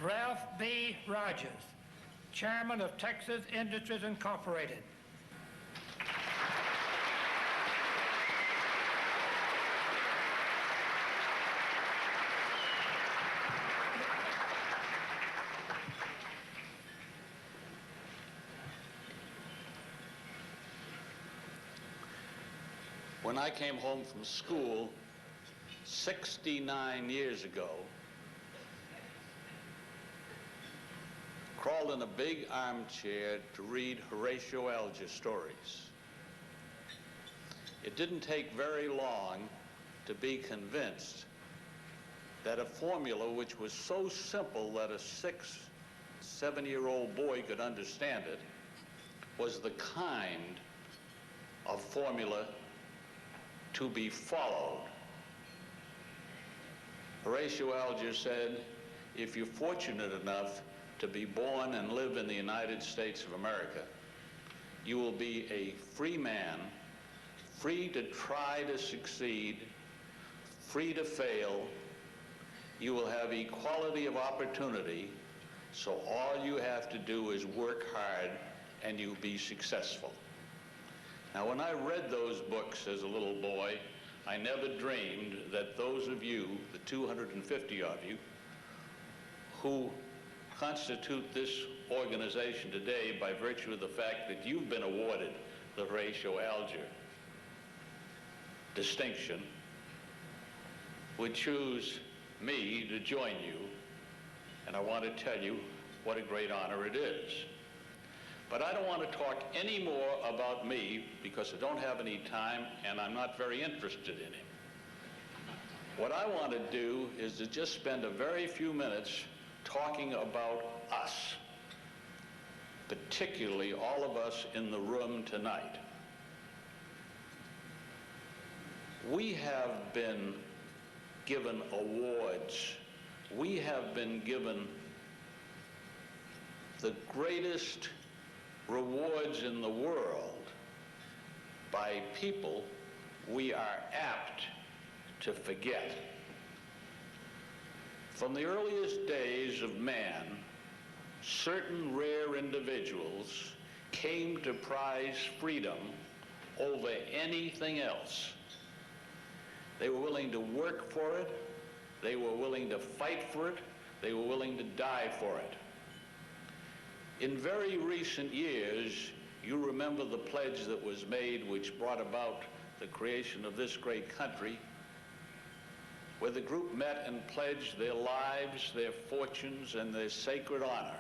Ralph B. Rogers, Chairman of Texas Industries Incorporated. When I came home from school 69 years ago, crawled in a big armchair to read Horatio Alger stories. It didn't take very long to be convinced that a formula which was so simple that a 6, 7-year-old boy could understand it was the kind of formula to be followed. Horatio Alger said, if you're fortunate enough to be born and live in the United States of America, you will be a free man, free to try to succeed, free to fail. You will have equality of opportunity, so all you have to do is work hard and you'll be successful. Now, when I read those books as a little boy, I never dreamed that those of you, the 250 of you, who constitute this organization today by virtue of the fact that you've been awarded the Horatio Alger distinction, would choose me to join you. And I want to tell you what a great honor it is. But I don't want to talk any more about me because I don't have any time and I'm not very interested in him. What I want to do is to just spend a very few minutes talking about us, particularly all of us in the room tonight. We have been given awards. We have been given the greatest rewards in the world by people we are apt to forget. From the earliest days of man, certain rare individuals came to prize freedom over anything else. They were willing to work for it, they were willing to fight for it, they were willing to die for it. In very recent years, you remember the pledge that was made which brought about the creation of this great country, where the group met and pledged their lives, their fortunes, and their sacred honor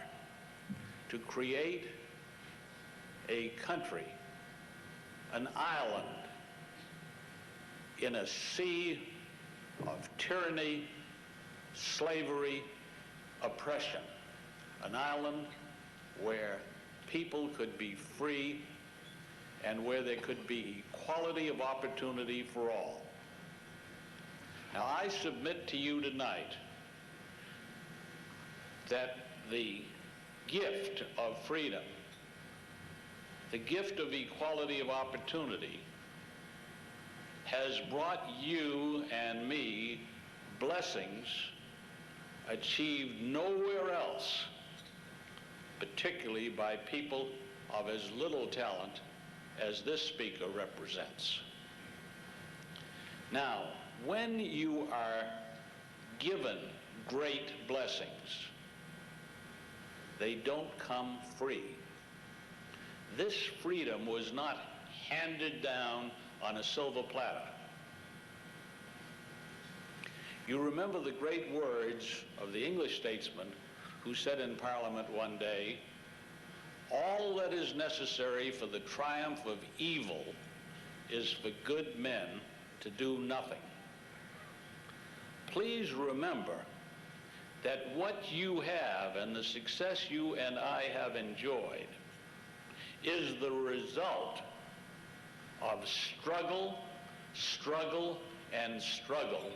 to create a country, an island in a sea of tyranny, slavery, oppression, an island where people could be free and where there could be equality of opportunity for all. Now, I submit to you tonight that the gift of freedom, the gift of equality of opportunity, has brought you and me blessings achieved nowhere else, particularly by people of as little talent as this speaker represents. Now, when you are given great blessings, they don't come free. This freedom was not handed down on a silver platter. You remember the great words of the English statesman who said in Parliament one day, "All that is necessary for the triumph of evil is for good men to do nothing." Please remember that what you have and the success you and I have enjoyed is the result of struggle, struggle, and struggle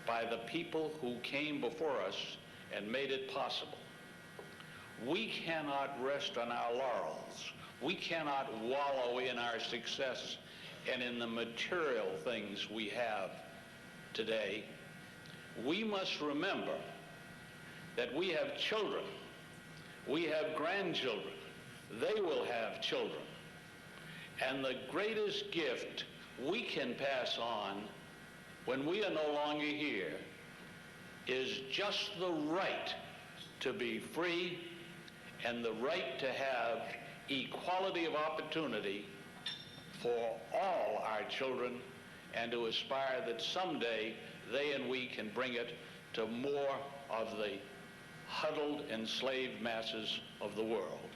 by the people who came before us and made it possible. We cannot rest on our laurels. We cannot wallow in our success and in the material things we have today. We must remember that we have children, we have grandchildren, they will have children. And the greatest gift we can pass on when we are no longer here is just the right to be free and the right to have equality of opportunity for all our children, and to aspire that someday they and we can bring it to more of the huddled, enslaved masses of the world.